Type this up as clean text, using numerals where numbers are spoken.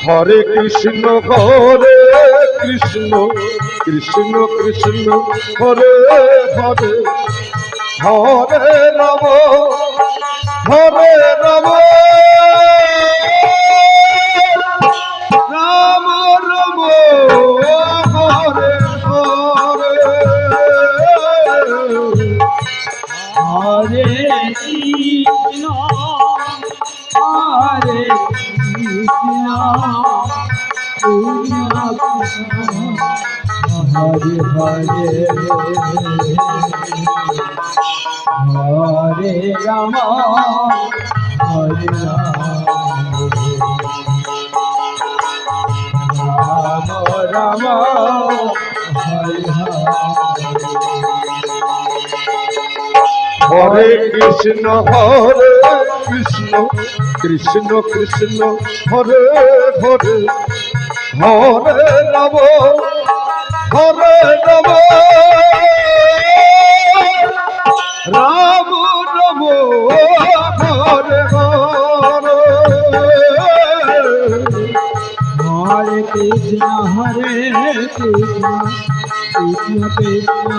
Hare Krishna Krishna Krishna Hare Hare, Hare Ram Ram Ram Hare Hare. Hare Krishna Hare Krishna Hare Hare Hare Ram Hare Ram Ram Hare Hare Krishna Krishna Krishna Hare Hare, Hare Ram Ram Ram Hare Hare. Hare Krishna Krishna Krishna